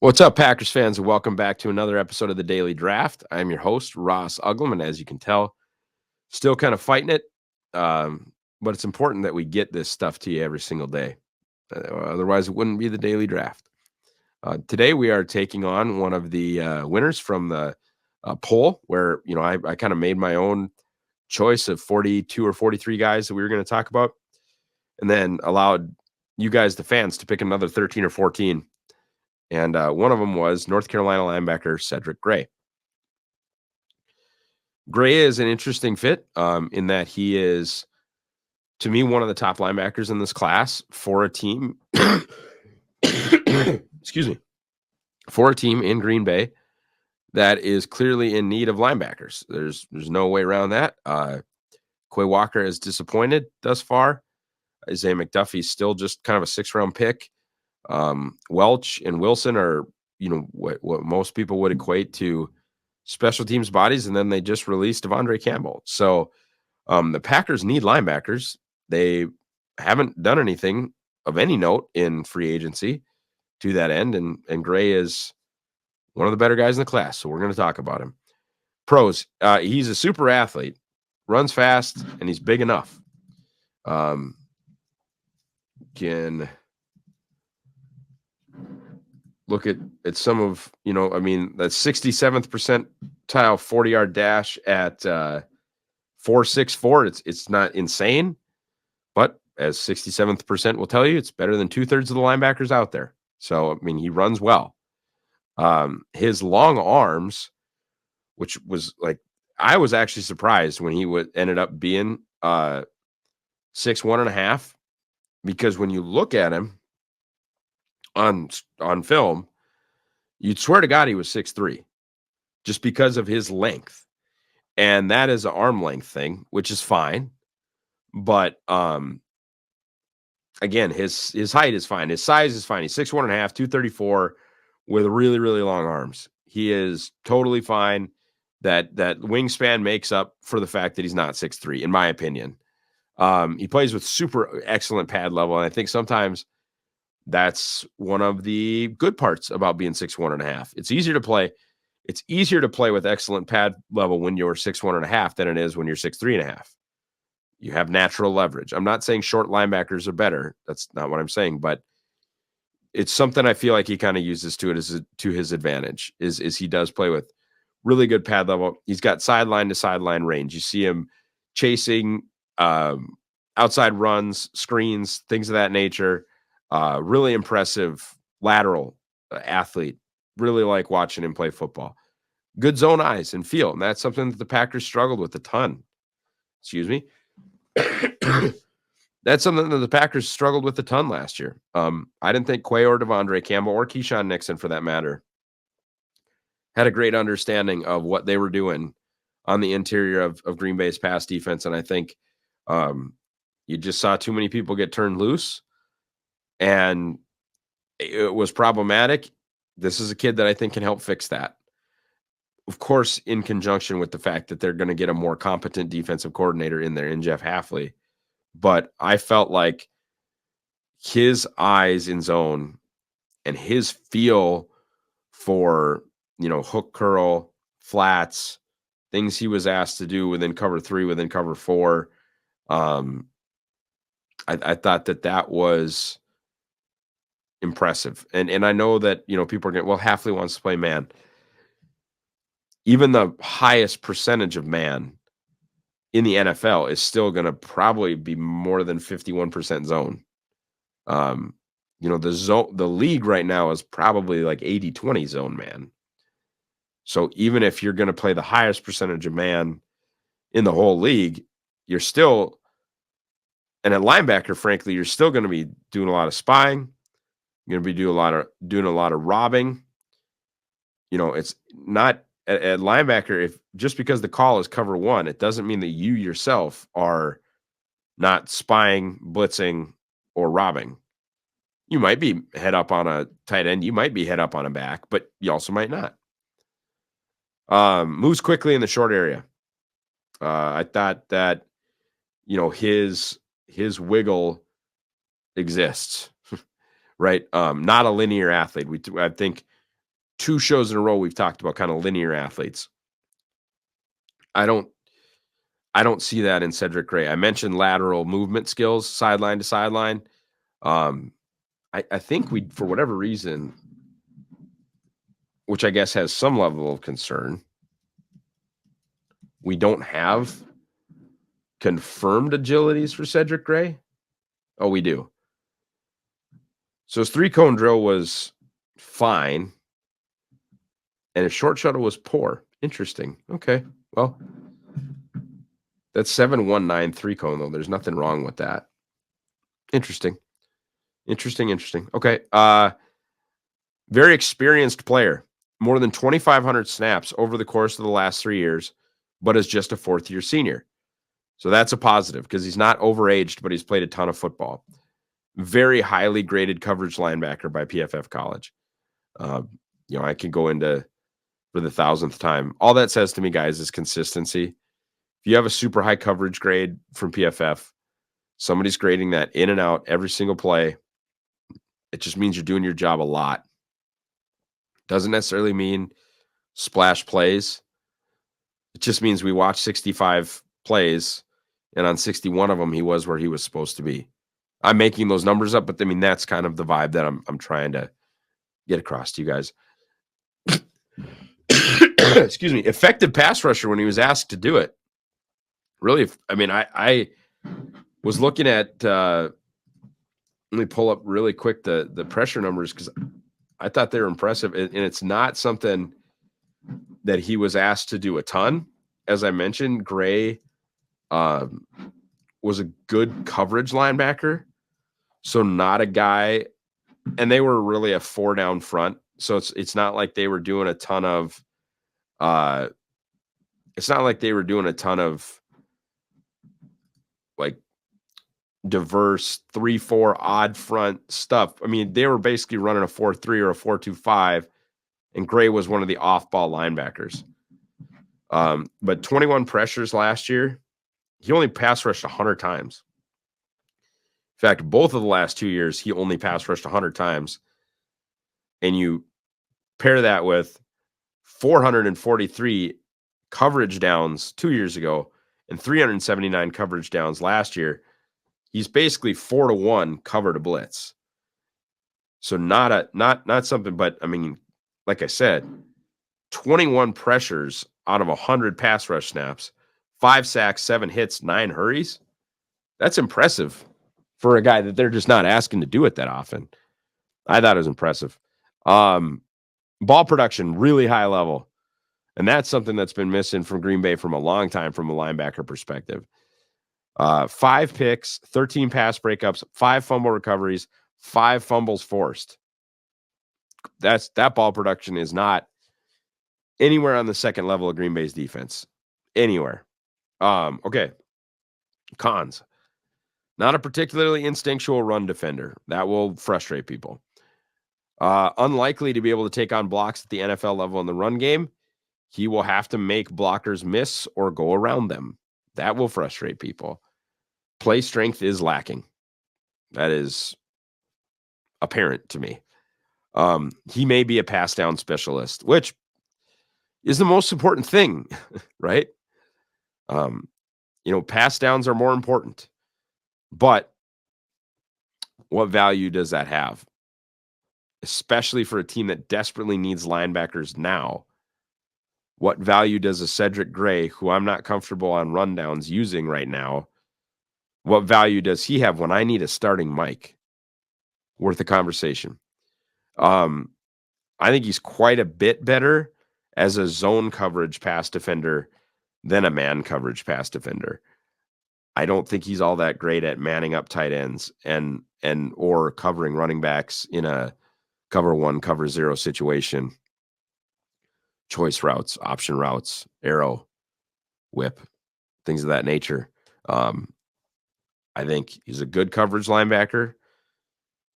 What's up, Packers fans, and welcome back to another episode of the Daily Draft. I'm your host, Ross Uglem, and as you can tell, still kind of fighting it, but it's important that we get this stuff to you every single day. Otherwise, it wouldn't be the Daily Draft. Today, we are taking on one of the winners from the poll, where I kind of made my own choice of 42 or 43 guys that we were going to talk about, and then allowed you guys, the fans, to pick another 13 or 14. And one of them was North Carolina linebacker Cedric Gray. Gray is an interesting fit in that he is, to me, one of the top linebackers in this class for a team. Excuse me. For a team in Green Bay that is clearly in need of linebackers. There's no way around that. Quay Walker is disappointed thus far. Isaiah McDuffie's still just kind of a 6th-round pick. Welch and Wilson are, what most people would equate to special teams bodies, and then they just released Devondre Campbell. So the Packers need linebackers. They haven't done anything of any note in free agency to that end, and Gray is one of the better guys in the class, so we're going to talk about him. Pros, he's a super athlete, runs fast, and he's big enough. Can look at some of, that 67th percentile 40-yard dash at 4.64. It's not insane, but as 67th percent will tell you, it's better than 2/3 of the linebackers out there. So, he runs well. His long arms, which was I was actually surprised when he ended up being 6'1.5", because when you look at him on film, you'd swear to God he was 6'3", just because of his length. And that is an arm length thing, which is fine. But again, his height is fine. His size is fine. He's 6'1.5", 234 with really, really long arms. He is totally fine. That wingspan makes up for the fact that he's not 6'3", in my opinion. He plays with super excellent pad level, and I think sometimes that's one of the good parts about being 6'1.5". It's easier to play. It's easier to play with excellent pad level when you're 6'1.5" than it is when you're 6'3.5". You have natural leverage. I'm not saying short linebackers are better. That's not what I'm saying, but it's something I feel like he kind of uses to his advantage. Is he does play with really good pad level. He's got sideline to sideline range. You see him chasing outside runs, screens, things of that nature. Really impressive lateral athlete. Really like watching him play football. Good zone eyes and feel, and that's something that the Packers struggled with a ton. Excuse me. That's something that the Packers struggled with a ton last year. I didn't think Quay or Devondre Campbell or Keyshawn Nixon, for that matter, had a great understanding of what they were doing on the interior of Green Bay's pass defense. And I think you just saw too many people get turned loose, and it was problematic. This is a kid that I think can help fix that. Of course, in conjunction with the fact that they're going to get a more competent defensive coordinator in there in Jeff Hafley. But I felt like his eyes in zone and his feel for, hook curl, flats, things he was asked to do within cover 3, within cover 4. I thought that was impressive. And I know that, people are going, well, Hafley wants to play man. Even the highest percentage of man in the NFL is still going to probably be more than 51% zone. The league right now is probably like 80-20 zone man. So even if you're going to play the highest percentage of man in the whole league, you're still, and at linebacker, frankly, you're still going to be doing a lot of spying. You're going to be doing a lot of robbing. It's not at linebacker. If just because the call is cover 1, it doesn't mean that you yourself are not spying, blitzing, or robbing. You might be head up on a tight end. You might be head up on a back, but you also might not. Moves quickly in the short area. I thought that, his wiggle exists, right? Not a linear athlete. I think 2 shows in a row we've talked about kind of linear athletes. I don't see that in Cedric Gray. I mentioned lateral movement skills, sideline to sideline. I think we, for whatever reason, which I guess has some level of concern, we don't have confirmed agilities for Cedric Gray. Oh, we do. So his 3-cone drill was fine, and his short shuttle was poor. Interesting. Okay. Well, that's 719 3-cone, though. There's nothing wrong with that. Interesting. Okay. Very experienced player. More than 2,500 snaps over the course of the last 3 years, but is just a fourth-year senior. So that's a positive because he's not overaged, but he's played a ton of football. Very highly graded coverage linebacker by PFF College. I can go into for the 1,000th time. All that says to me, guys, is consistency. If you have a super high coverage grade from PFF, somebody's grading that in and out every single play. It just means you're doing your job a lot. Doesn't necessarily mean splash plays. It just means we watched 65 plays, and on 61 of them, he was where he was supposed to be. I'm making those numbers up, but I mean, that's kind of the vibe that I'm trying to get across to you guys. Excuse me. Effective pass rusher when he was asked to do it. Really, I mean, I was looking at, let me pull up really quick the pressure numbers because I thought they were impressive. And it's not something that he was asked to do a ton. As I mentioned, Gray was a good coverage linebacker. So not a guy, and they were really a 4-down front. So it's not like they were doing a ton of like diverse 3-4 odd front stuff. I mean, they were basically running a 4-3 or a 4-2-5, and Gray was one of the off-ball linebackers. But 21 pressures last year, he only pass rushed 100 times. In fact, both of the last 2 years, he only pass rushed 100 times. And you pair that with 443 coverage downs 2 years ago and 379 coverage downs last year. He's basically 4-to-1 cover to blitz. So not something, but I mean, like I said, 21 pressures out of 100 pass rush snaps, 5 sacks, 7 hits, 9 hurries. That's impressive for a guy that they're just not asking to do it that often. I thought it was impressive. Ball production, really high level. And that's something that's been missing from Green Bay from a long time from a linebacker perspective. 5 picks, 13 pass breakups, 5 fumble recoveries, 5 fumbles forced. That ball production is not anywhere on the second level of Green Bay's defense. Anywhere. Okay. Cons. Not a particularly instinctual run defender. That will frustrate people. Unlikely to be able to take on blocks at the NFL level in the run game. He will have to make blockers miss or go around them. That will frustrate people. Play strength is lacking. That is apparent to me. He may be a pass down specialist, which is the most important thing, right? Pass downs are more important. But what value does that have? Especially for a team that desperately needs linebackers now. What value does a Cedric Gray, who I'm not comfortable on rundowns using right now, what value does he have when I need a starting Mike? Worth a conversation. I think he's quite a bit better as a zone coverage pass defender than a man coverage pass defender. I don't think he's all that great at manning up tight ends and or covering running backs in a cover 1, cover 0 situation. Choice routes, option routes, arrow, whip, things of that nature. I think he's a good coverage linebacker.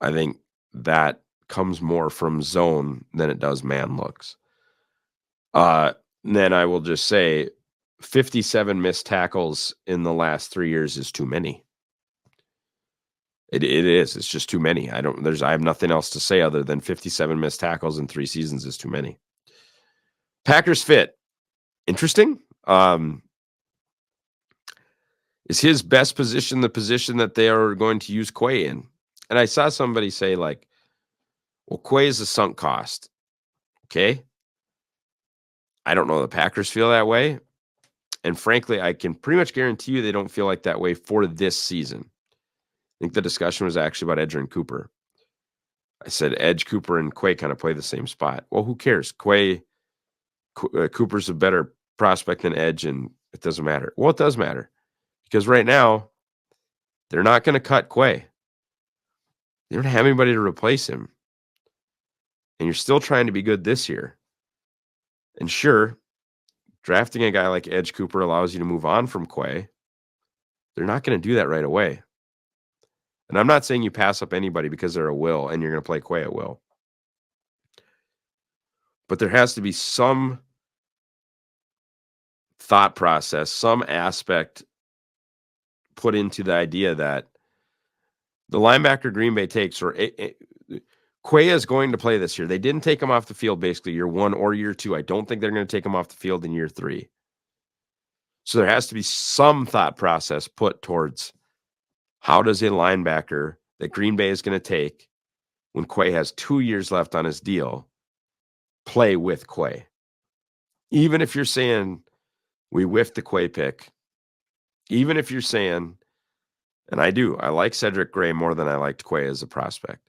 I think that comes more from zone than it does man looks. Then I will just say 57 missed tackles in the last 3 years is too many. It is. It's just too many. I have nothing else to say other than 57 missed tackles in 3 seasons is too many. Packers fit. Interesting. Is his best position the position that they are going to use Quay in? And I saw somebody say, like, well, Quay is a sunk cost. Okay. I don't know the Packers feel that way. And frankly, I can pretty much guarantee you they don't feel like that way for this season. I think the discussion was actually about Edge and Cooper. I said Edge, Cooper, and Quay kind of play the same spot. Well, who cares? Cooper's a better prospect than Edge, and it doesn't matter. Well, it does matter because right now they're not going to cut Quay. They don't have anybody to replace him. And you're still trying to be good this year. And sure, drafting a guy like Edge Cooper allows you to move on from Quay. They're not going to do that right away. And I'm not saying you pass up anybody because they're a will and you're going to play Quay at will. But there has to be some thought process, some aspect put into the idea that the linebacker Green Bay takes, or Quay is going to play this year. They didn't take him off the field basically year 1 or year 2. I don't think they're going to take him off the field in year 3. So there has to be some thought process put towards how does a linebacker that Green Bay is going to take when Quay has 2 years left on his deal play with Quay. Even if you're saying we whiffed the Quay pick, even if you're saying, and I like Cedric Gray more than I liked Quay as a prospect.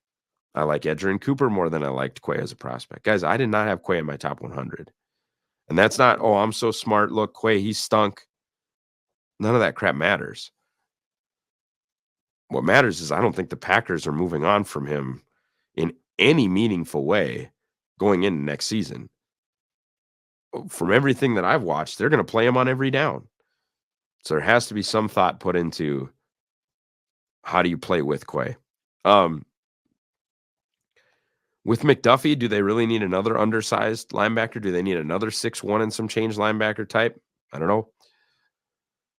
I like Edgerrin Cooper more than I liked Quay as a prospect. Guys, I did not have Quay in my top 100. And that's not, oh, I'm so smart. Look, Quay, he stunk. None of that crap matters. What matters is I don't think the Packers are moving on from him in any meaningful way going into next season. From everything that I've watched, they're going to play him on every down. So there has to be some thought put into how do you play with Quay. With McDuffie, do they really need another undersized linebacker? Do they need another 6'1" and some change linebacker type? I don't know.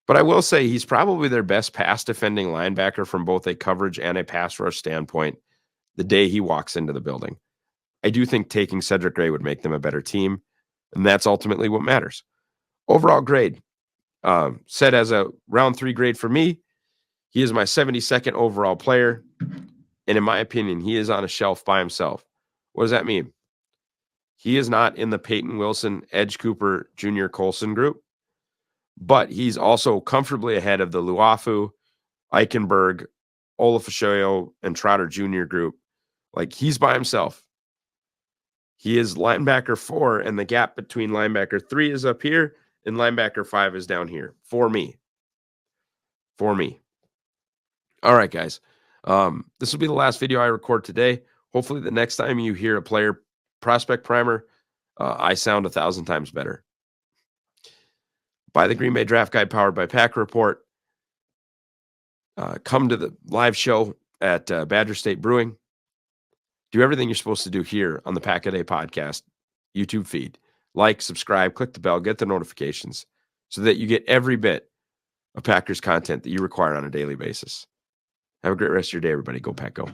But I will say he's probably their best pass defending linebacker from both a coverage and a pass rush standpoint the day he walks into the building. I do think taking Cedric Gray would make them a better team, and that's ultimately what matters. Overall grade, set as a round 3 grade for me. He is my 72nd overall player, and in my opinion, he is on a shelf by himself. What does that mean? He is not in the Peyton Wilson, Edge Cooper, Junior Colson group, but he's also comfortably ahead of the Luafu, Eichenberg, Olafashio, and Trotter Jr. group. Like, he's by himself. He is linebacker 4, and the gap between linebacker 3 is up here, and linebacker 5 is down here for me. All right, guys. This will be the last video I record today. Hopefully the next time you hear a player prospect primer, I sound 1,000 times better. Buy the Green Bay Draft Guide powered by Packer Report. Come to the live show at Badger State Brewing. Do everything you're supposed to do here on the Pack a Day podcast YouTube feed. Like, subscribe, click the bell, get the notifications so that you get every bit of Packers content that you require on a daily basis. Have a great rest of your day, everybody. Go Pack Go.